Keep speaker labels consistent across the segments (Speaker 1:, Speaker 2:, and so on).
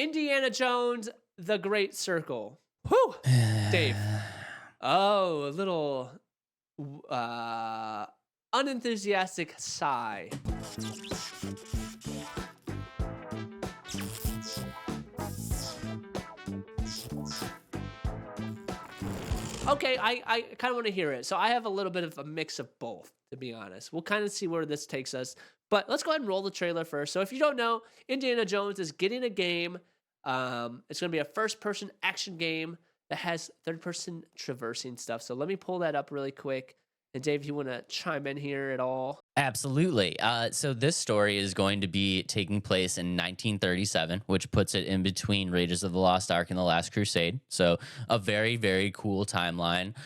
Speaker 1: Indiana Jones, The Great Circle. Whew, Dave. Oh, a little uh, unenthusiastic sigh. Okay, I kind of want to hear it. So I have a little bit of a mix of both, to be honest. We'll kind of see where this takes us. But let's go ahead and roll the trailer first. So if you don't know, Indiana Jones is getting a game. It's going to be a first-person action game that has third-person traversing stuff. So let me pull that up really quick. And Dave, you want to chime in here at all?
Speaker 2: Absolutely. So this story is going to be taking place in 1937, which puts it in between Raiders of the Lost Ark and The Last Crusade. So a very, very cool timeline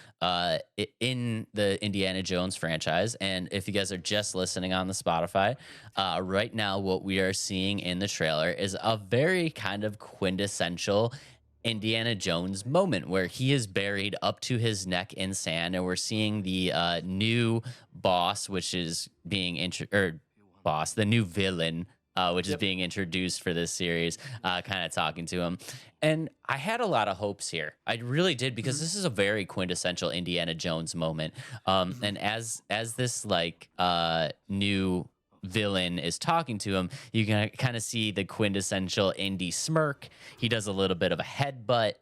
Speaker 2: in the Indiana Jones franchise. And if you guys are just listening on the Spotify, right now what we are seeing in the trailer is a very kind of quintessential Indiana Jones moment where he is buried up to his neck in sand, and we're seeing the new boss, which is being the new villain, which is being introduced for this series, kind of talking to him. And I had a lot of hopes here. I really did, because this is a very quintessential Indiana Jones moment. And as this like new villain is talking to him, you can kind of see the quintessential Indy smirk. He does a little bit of a headbutt,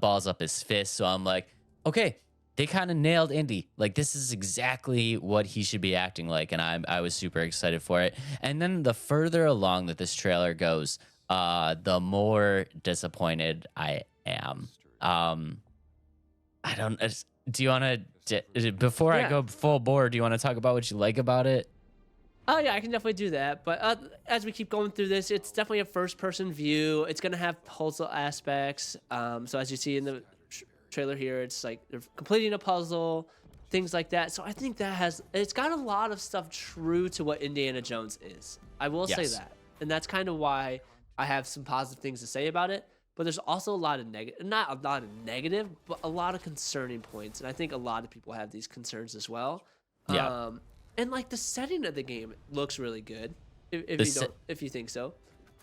Speaker 2: balls up his fist. So I'm like, okay, they kind of nailed Indy. Like, this is exactly what he should be acting like, and I was super excited for it. And then the further along that this trailer goes, the more disappointed I am. I don't. Do you want to before I
Speaker 1: Yeah.
Speaker 2: go full bore? Do you want to talk about what you like about it?
Speaker 1: Oh yeah, I can definitely do that. But as we keep going through this, it's definitely a first-person view. It's gonna have puzzle aspects. So as you see in the trailer here, it's like they're completing a puzzle, things like that. So I think it's got a lot of stuff true to what Indiana Jones is. I will say
Speaker 2: Yes.
Speaker 1: that, and that's kind of why I have some positive things to say about it. But there's also a lot of negative, not a lot of negative, but a lot of concerning points. And I think a lot of people have these concerns as well.
Speaker 2: Yeah.
Speaker 1: And like the setting of the game looks really good.
Speaker 2: The se-
Speaker 1: If you think so,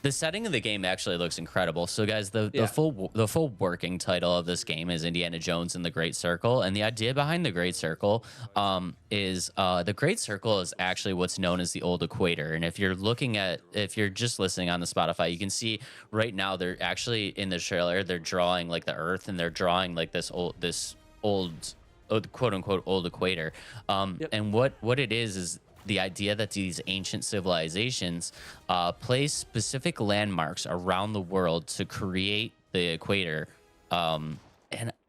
Speaker 2: The setting of the game actually looks incredible. So, guys, the
Speaker 1: yeah,
Speaker 2: full working title of this game is Indiana Jones and the Great Circle, and the idea behind the Great Circle is the Great Circle is actually what's known as the Old Equator. And if you're just listening on the Spotify, you can see right now they're actually in the trailer. They're drawing like the Earth, and they're drawing like this old quote unquote old equator.
Speaker 1: yep,
Speaker 2: And what it is the idea that these ancient civilizations place specific landmarks around the world to create the equator. And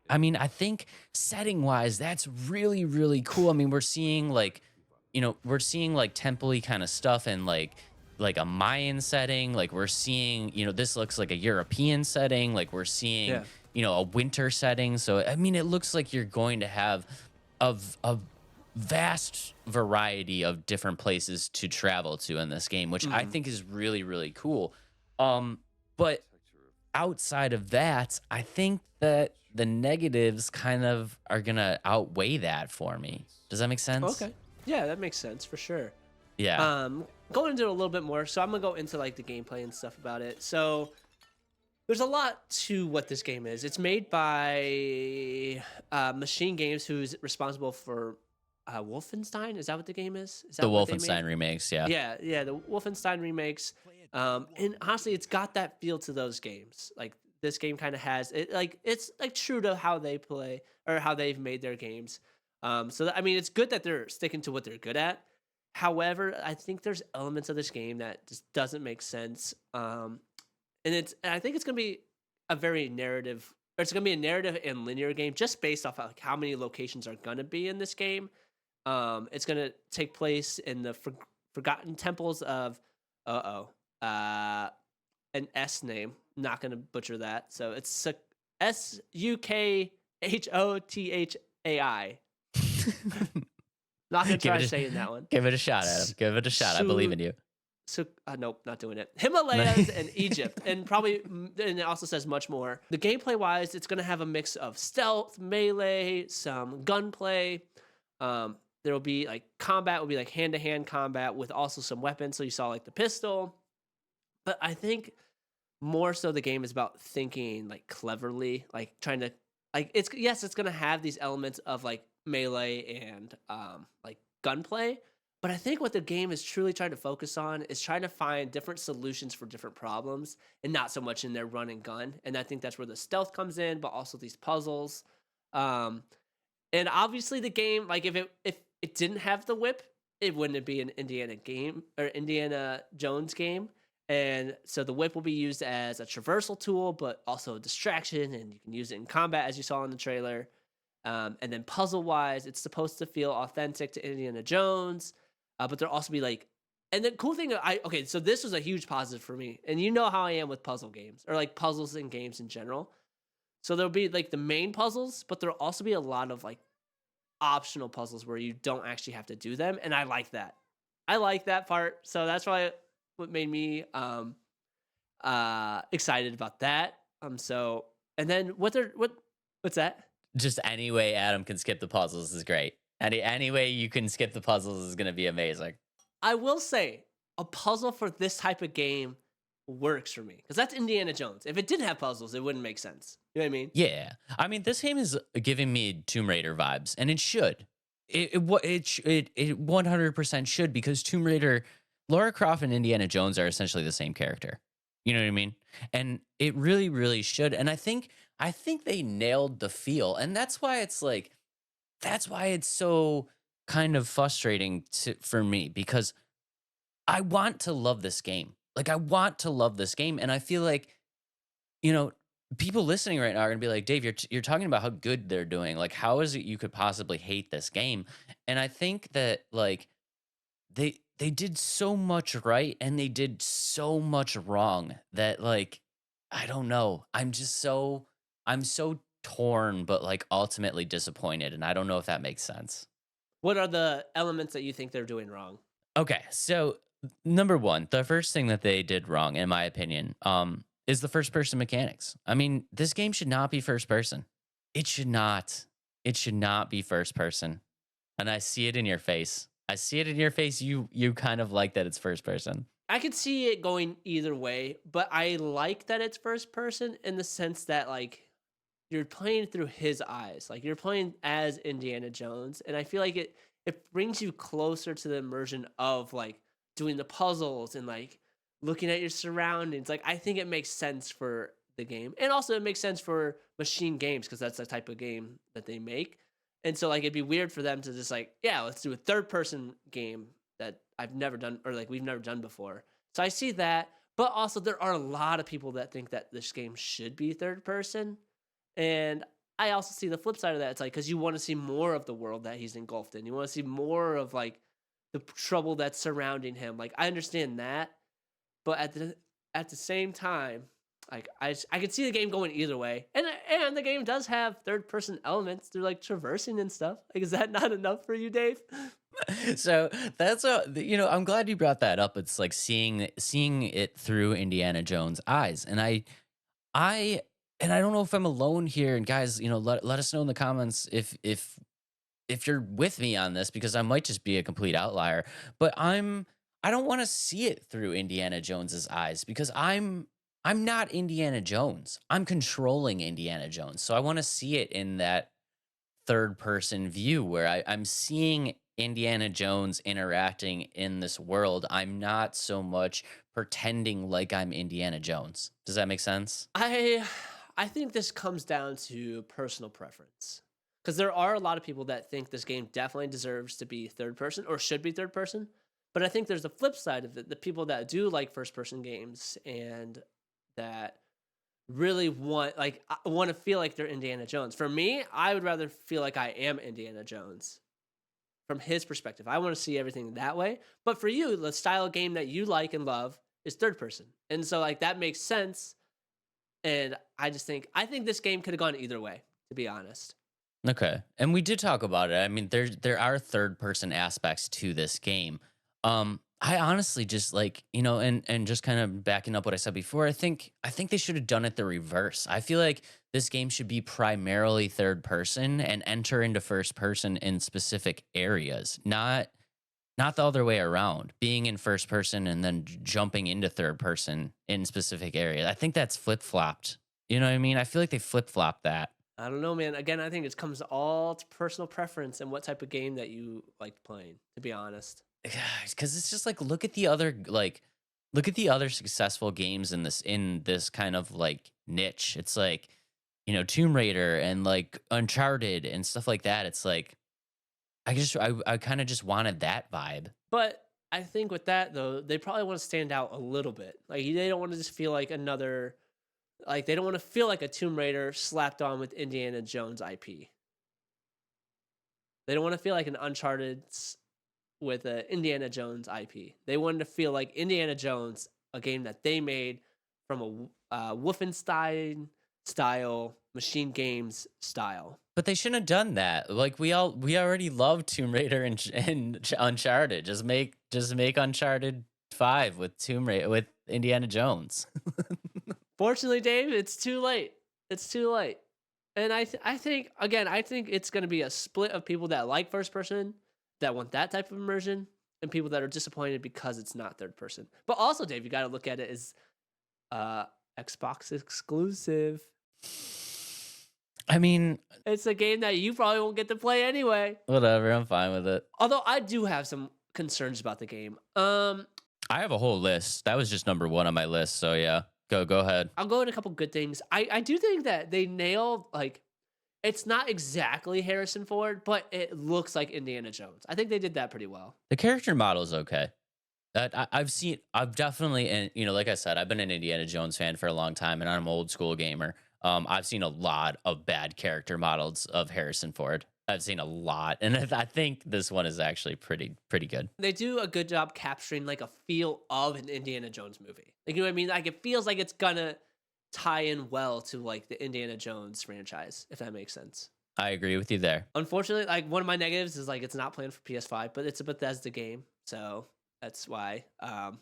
Speaker 2: I mean, I think setting wise, that's really, really cool. I mean, we're seeing like, temple-y kind of stuff, and like a Mayan setting. Like, we're seeing, this looks like a European setting. Like, we're seeing,
Speaker 1: yeah,
Speaker 2: a winter setting. So, I mean, it looks like you're going to have a vast variety of different places to travel to in this game, which I
Speaker 1: hmm
Speaker 2: think is really, really cool. But outside of that, I think that the negatives kind of are gonna outweigh that for me. Does that make sense?
Speaker 1: okay, yeah, that makes sense for sure.
Speaker 2: Yeah.
Speaker 1: Going into it a little bit more, so I'm gonna go into like the gameplay and stuff about it. So there's a lot to what this game is. It's made by Machine Games, who's responsible for Wolfenstein. Is that what the game is? Is
Speaker 2: The
Speaker 1: that what they made?
Speaker 2: Wolfenstein remakes, yeah.
Speaker 1: Yeah, the Wolfenstein remakes. And honestly, it's got that feel to those games. Like this game kind of has it. Like it's like true to how they play or how they've made their games. I mean, it's good that they're sticking to what they're good at. However, I think there's elements of this game that just doesn't make sense. And I think it's gonna be a very narrative. Or it's gonna be a narrative and linear game, just based off of like how many locations are gonna be in this game. It's gonna take place in the forgotten temples of an S name. Not gonna butcher that. So it's Sukhothaai. Not gonna try saying that one.
Speaker 2: Give it a shot, Adam. Give it a shot. I believe in you.
Speaker 1: So nope, not doing it. Himalayas and Egypt, and and it also says much more. The gameplay wise, it's gonna have a mix of stealth, melee, some gunplay. There will be like combat will be like hand to hand combat with also some weapons. So you saw like the pistol, but I think more so the game is about thinking like cleverly, like trying to like it's yes, it's gonna have these elements of like melee and like gunplay, but I think what the game is truly trying to focus on is trying to find different solutions for different problems and not so much in their run and gun. And I think that's where the stealth comes in, but also these puzzles. Um, and obviously the game, like if it didn't have the whip, it wouldn't be an Indiana game or Indiana Jones game. And so the whip will be used as a traversal tool, but also a distraction, and you can use it in combat as you saw in the trailer. And then puzzle wise, it's supposed to feel authentic to Indiana Jones, but there'll also be like, and the cool thing, I okay, so this was a huge positive for me, and you know how I am with puzzle games or like puzzles in games in general. So there'll be like the main puzzles, but there'll also be a lot of like optional puzzles where you don't actually have to do them, and I like that. I like that part, so that's why what made me excited about that. So and then what's that?
Speaker 2: Just any way Adam can skip the puzzles is great. Any way you can skip the puzzles is gonna be amazing.
Speaker 1: I will say a puzzle for this type of game works for me because that's Indiana Jones. If it didn't have puzzles, it wouldn't make sense. You know what I mean?
Speaker 2: Yeah, I mean, this game is giving me Tomb Raider vibes, and it should. It 100% should because Tomb Raider, Laura Croft and Indiana Jones are essentially the same character. You know what I mean? And it really, really should. And I think they nailed the feel, and that's why it's so kind of frustrating for me because I want to love this game. Like I want to love this game, and I feel like you know, people listening right now are gonna be like, Dave, you're talking about how good they're doing. Like, how is it you could possibly hate this game? And I think that like they did so much right and they did so much wrong that like I don't know. I'm so torn, but like ultimately disappointed, and I don't know if that makes sense.
Speaker 1: What are the elements that you think they're doing wrong?
Speaker 2: Okay, so number one, the first thing that they did wrong, in my opinion, is the first person mechanics. I mean, this game should not be first person. It should not. It should not be first person. And I see it in your face. I see it in your face. You kind of like that it's first person.
Speaker 1: I could see it going either way, but I like that it's first person in the sense that like you're playing through his eyes. Like you're playing as Indiana Jones, and I feel like it brings you closer to the immersion of like doing the puzzles and like looking at your surroundings. Like I think it makes sense for the game. And also it makes sense for machine games because that's the type of game that they make. And so like it'd be weird for them to just like, yeah, let's do a third person game that I've never done or like we've never done before. So I see that, but also there are a lot of people that think that this game should be third person, and I also see the flip side of that. It's like because you want to see more of the world that he's engulfed in. You want to see more of like the trouble that's surrounding him. Like I understand that, but at the same time, like I could see the game going either way. And the game does have third person elements through like traversing and stuff. Like is that not enough for you, Dave?
Speaker 2: So that's I'm glad you brought that up. It's like seeing it through Indiana Jones eyes. I and I don't know if I'm alone here. And guys, let us know in the comments if you're with me on this because I might just be a complete outlier. But I don't want to see it through Indiana Jones's eyes because I'm not Indiana Jones. I'm controlling Indiana Jones. So I want to see it in that third person view where I'm seeing Indiana Jones interacting in this world. I'm not so much pretending like I'm Indiana Jones. Does that make sense?
Speaker 1: I think this comes down to personal preference. Because there are a lot of people that think this game definitely deserves to be third person or should be third person. But I think there's a flip side of it. The people that do like first person games and that really want to feel like they're Indiana Jones. For me, I would rather feel like I am Indiana Jones from his perspective. I want to see everything that way. But for you, the style of game that you like and love is third person. And so like that makes sense. And I think this game could have gone either way, to be honest.
Speaker 2: Okay. And we did talk about it. I mean, there are third person aspects to this game. I honestly just like, and just kind of backing up what I said before, I think they should have done it the reverse. I feel like this game should be primarily third person and enter into first person in specific areas, not not the other way around, being in first person and then jumping into third person in specific areas. I think that's flip flopped. You know what I mean? I feel like they flip flopped that.
Speaker 1: I don't know, man. Again, I think it comes all to personal preference and what type of game that you like playing, to be honest.
Speaker 2: Because it's just like look at the other successful games in this kind of like niche. It's like, Tomb Raider and like Uncharted and stuff like that. It's like I kind of just wanted that vibe.
Speaker 1: But I think with that though, they probably want to stand out a little bit. Like they don't want to just feel like another, like they don't want to feel like a Tomb Raider slapped on with Indiana Jones IP. They don't want to feel like an Uncharted with a Indiana Jones IP. They wanted to feel like Indiana Jones, a game that they made from a Wolfenstein style, Machine Games style.
Speaker 2: But they shouldn't have done that. Like we already love Tomb Raider and Uncharted. Just make Uncharted 5 with Tomb Raider with Indiana Jones.
Speaker 1: Fortunately, Dave, it's too late. It's too late. And I think again, I think it's going to be a split of people that like first person, that want that type of immersion, and people that are disappointed because it's not third person. But also, Dave, you got to look at it as Xbox exclusive.
Speaker 2: I mean,
Speaker 1: It's a game that you probably won't get to play anyway.
Speaker 2: whatever, I'm fine with it.
Speaker 1: Although I do have some concerns about the game.
Speaker 2: I have a whole list. That was just number 1 on my list. So yeah, go ahead.
Speaker 1: I'll go in a couple good things. I do think that they nailed, like, it's not exactly Harrison Ford, but it looks like Indiana Jones. I think they did that pretty well.
Speaker 2: The character model is okay. I've definitely, and like I said, I've been an Indiana Jones fan for a long time, and I'm an old school gamer. I've seen a lot of bad character models of Harrison Ford. I've seen a lot, and I think this one is actually pretty good.
Speaker 1: They do a good job capturing like a feel of an Indiana Jones movie. Like, you know what I mean? Like it feels like it's gonna tie in well to like the Indiana Jones franchise, if that makes sense.
Speaker 2: I agree with you there.
Speaker 1: Unfortunately, like one of my negatives is like it's not planned for PS5, but it's a Bethesda game, so that's why. I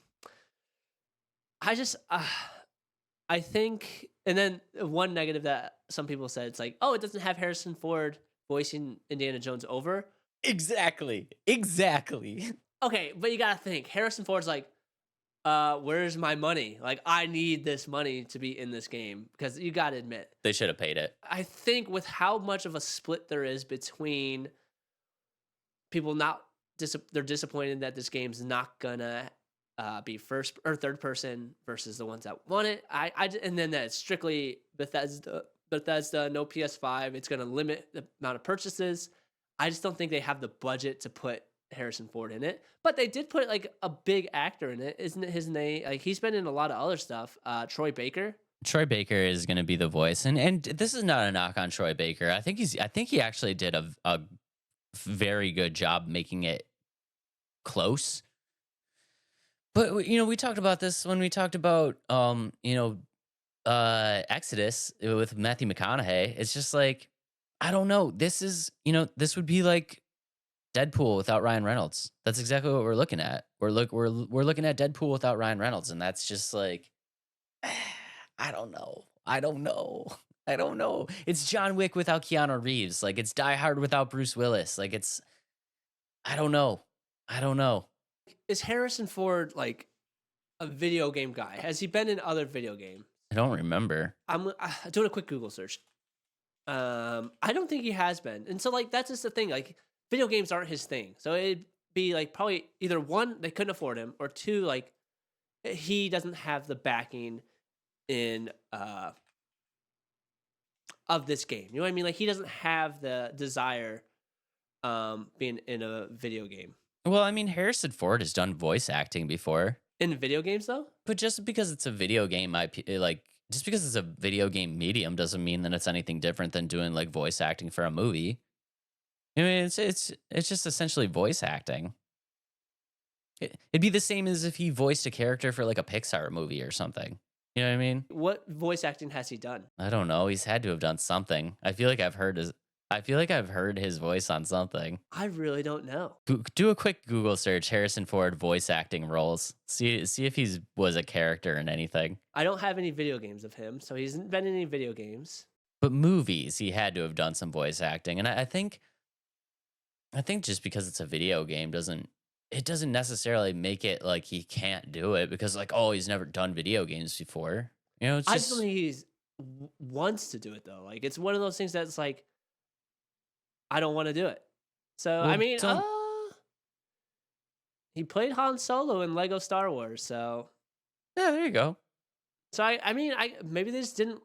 Speaker 1: just I think, and then one negative that some people said, it's like, oh, it doesn't have Harrison Ford voicing Indiana Jones over.
Speaker 2: Exactly.
Speaker 1: Okay, but you gotta think, Harrison Ford's like, where's my money? Like, I need this money to be in this game because you gotta admit,
Speaker 2: They should have paid it.
Speaker 1: I think with how much of a split there is between people not they're disappointed that this game's not gonna be first or third person versus the ones that want it. And then that it's strictly Bethesda, no PS5. It's gonna limit the amount of purchases. I just don't think they have the budget to put Harrison Ford in it, but they did put like a big actor in it. Isn't it his name? Like he's been in a lot of other stuff. Troy Baker.
Speaker 2: Troy Baker is going to be the voice, and this is not a knock on Troy Baker. I think he actually did a very good job making it close. But we talked about this when we talked about Exodus with Matthew McConaughey. It's just like, I don't know. This is this would be like Deadpool without Ryan Reynolds. That's exactly what we're looking at. We're looking at Deadpool without Ryan Reynolds, and that's just like, I don't know. It's John Wick without Keanu Reeves. Like it's Die Hard without Bruce Willis. Like it's, I don't know.
Speaker 1: Is Harrison Ford like a video game guy? Has he been in other video games?
Speaker 2: I don't remember.
Speaker 1: I'm doing a quick Google search. I don't think he has been, and so like that's just the thing. Like video games aren't his thing, so it'd be like probably either one, they couldn't afford him, or two, like he doesn't have the backing in of this game. You know what I mean? Like he doesn't have the desire being in a video game.
Speaker 2: Well, I mean, Harrison Ford has done voice acting before.
Speaker 1: In video games though?
Speaker 2: But just because it's a video game just because it's a video game medium doesn't mean that it's anything different than doing like voice acting for a movie. I mean, it's just essentially voice acting. It'd be the same as if he voiced a character for like a Pixar movie or something. You know what I mean?
Speaker 1: What voice acting has he done?
Speaker 2: I don't know. He's had to have done something. I feel like I've heard his voice on something.
Speaker 1: I really don't know.
Speaker 2: Do a quick Google search, Harrison Ford voice acting roles. See if he's was a character in anything.
Speaker 1: I don't have any video games of him, so he hasn't been in any video games.
Speaker 2: But movies, he had to have done some voice acting. And I think just because it's a video game doesn't it doesn't necessarily make it like he can't do it because like, oh, he's never done video games before. You know, it's
Speaker 1: I just don't
Speaker 2: just
Speaker 1: think he's wants to do it though. Like it's one of those things that's like I don't want to do it. So I
Speaker 2: well,
Speaker 1: mean,
Speaker 2: don't
Speaker 1: he played Han Solo in Lego Star Wars, so
Speaker 2: yeah, there you go.
Speaker 1: I mean, I maybe they just didn't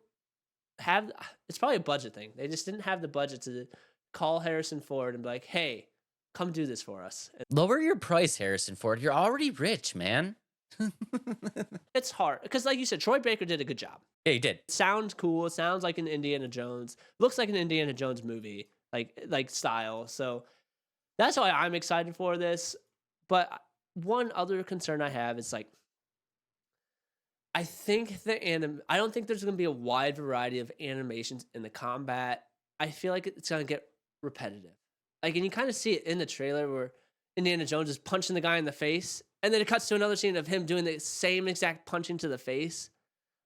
Speaker 1: have. It's probably a budget thing. They just didn't have the budget to call Harrison Ford and be like, "Hey, come do this for us." And
Speaker 2: Lower your price, Harrison Ford. You're already rich, man. Yeah,
Speaker 1: it's hard because, like you said, Troy Baker did a good job.
Speaker 2: he did.
Speaker 1: It sounds cool. It sounds like an Indiana Jones. Looks like an Indiana Jones movie, like style. So that's why I'm excited for this. But one other concern I have is like I don't think there's going to be a wide variety of animations in the combat. I feel like it's going to get repetitive. Like, and you kind of see it in the trailer where Indiana Jones is punching the guy in the face, and then it cuts to another scene of him doing the same exact punching to the face.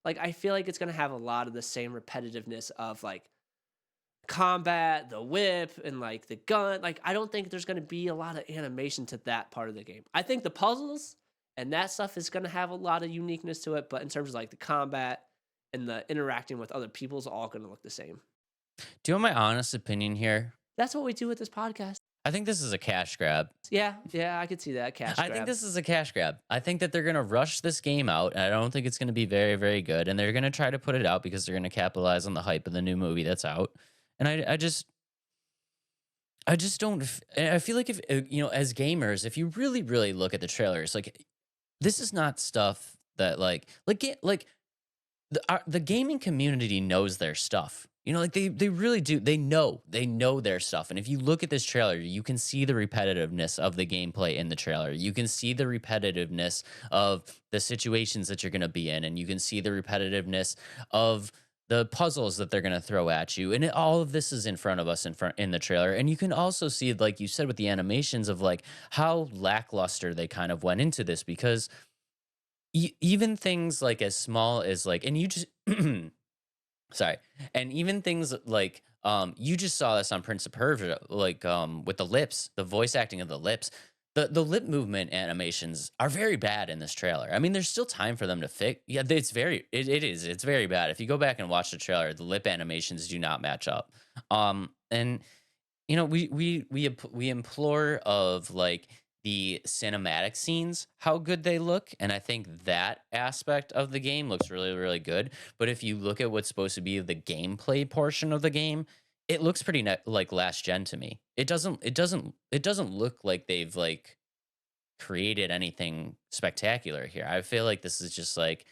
Speaker 1: Like, I feel like it's going to have a lot of the same repetitiveness of like combat, the whip, and like the gun. Like, I don't think there's going to be a lot of animation to that part of the game. I think the puzzles and that stuff is going to have a lot of uniqueness to it, but in terms of like the combat and the interacting with other people is all going to look the same.
Speaker 2: Do you want my honest opinion here?
Speaker 1: That's what we do with this podcast.
Speaker 2: I think this is a cash grab.
Speaker 1: Yeah, I could see that cash
Speaker 2: I
Speaker 1: grab.
Speaker 2: think this is a cash grab. I think that they're going to rush this game out, and I don't think it's going to be very, very good. And they're going to try to put it out because they're going to capitalize on the hype of the new movie that's out. And I just don't. I feel like if you know, as gamers, if you really, really look at the trailers, like this is not stuff that like the gaming community knows their stuff. You know, like they really do. They know their stuff. And if you look at this trailer, you can see the repetitiveness of the gameplay in the trailer. You can see the repetitiveness of the situations that you're going to be in, and you can see the repetitiveness of the puzzles that they're going to throw at you. And all of this is in front of us in the trailer. And you can also see, like you said, with the animations of like how lackluster they kind of went into this because even things like as small as like, and you just sorry, and even things like you just saw this on Prince of Persia, like with the lips, the voice acting of the lips. The lip movement animations are very bad in this trailer. I mean, there's still time for them to fix. Yeah, it's very bad. If you go back and watch the trailer, the lip animations do not match up. And you know, we implore of like the cinematic scenes, how good they look, and I think that aspect of the game looks really, really good. But if you look at what's supposed to be the gameplay portion of the game, it looks pretty like last gen to me. It doesn't look like they've like created anything spectacular here. I feel like this is just like,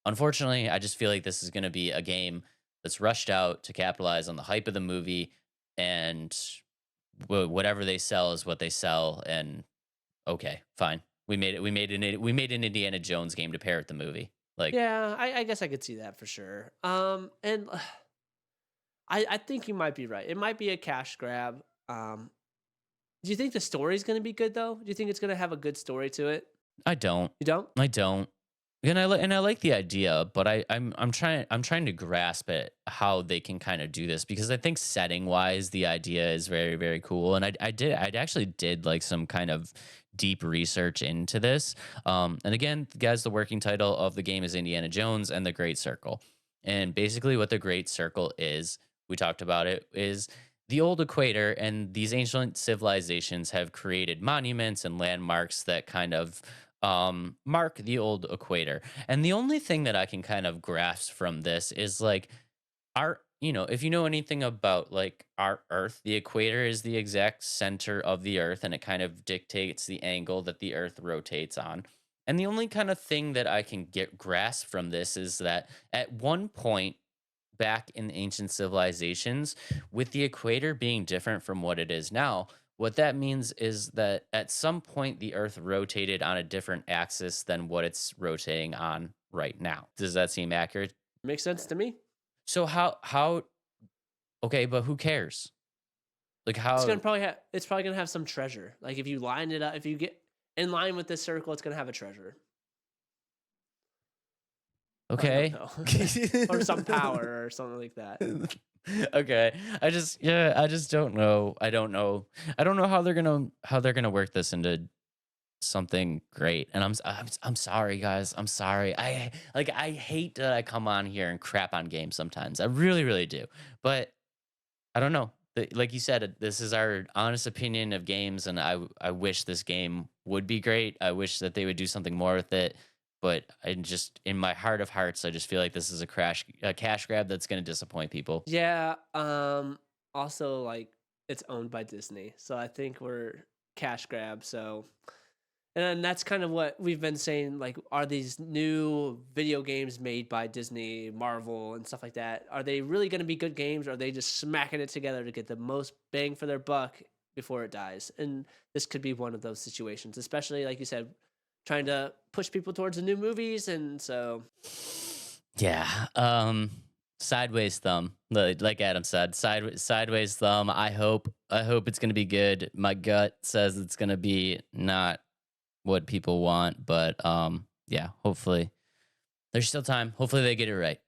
Speaker 2: unfortunately, I just feel like this is going to be a game that's rushed out to capitalize on the hype of the movie, and whatever they sell is what they sell. And okay, fine, we made it. We made an Indiana Jones game to pair with the movie. Like,
Speaker 1: Yeah, I guess I could see that for sure. And I think you might be right. It might be a cash grab. Do you think the story's going to be good though? Do you think it's going to have a good story to it?
Speaker 2: I don't.
Speaker 1: You don't?
Speaker 2: I don't. And I like the idea, but I'm trying to grasp it how they can kind of do this because I think setting wise the idea is very, very cool. And I actually did like some kind of deep research into this. And again, guys, the working title of the game is Indiana Jones and the Great Circle. And basically what the Great Circle is, we talked about it, is the old equator, and these ancient civilizations have created monuments and landmarks that kind of mark the old equator. And the only thing that I can kind of grasp from this is like our, you know, if you know anything about like our Earth, the equator is the exact center of the Earth, and it kind of dictates the angle that the Earth rotates on. And the only kind of thing that I can get grasp from this is that at one point back in ancient civilizations, with the equator being different from what it is now, what that means is that at some point the Earth rotated on a different axis than what it's rotating on right now. Does that seem accurate?
Speaker 1: Makes sense to me.
Speaker 2: So how okay, but who cares? Like how
Speaker 1: It's probably gonna have some treasure. Like if you line it up, if you get in line with this circle, it's gonna have a treasure. I don't
Speaker 2: okay.
Speaker 1: know. Or some power or something like that.
Speaker 2: Okay. I just don't know. I don't know how they're gonna work this into something great. And I'm sorry, guys. I'm sorry. I hate that I come on here and crap on games sometimes. I really, really do. But I don't know. Like you said, this is our honest opinion of games, and I wish this game would be great. I wish that they would do something more with it. But I just, in my heart of hearts, I just feel like this is a cash grab that's going to disappoint people.
Speaker 1: Yeah, also, like, it's owned by Disney, so I think we're cash grab, so and then that's kind of what we've been saying, like, are these new video games made by Disney, Marvel, and stuff like that, are they really gonna be good games, or are they just smacking it together to get the most bang for their buck before it dies? And this could be one of those situations, especially, like you said, trying to push people towards the new movies, and so
Speaker 2: Yeah. Sideways thumb. Like Adam said, sideways thumb. I hope it's gonna be good. My gut says it's gonna be not what people want, but yeah, hopefully there's still time. Hopefully they get it right.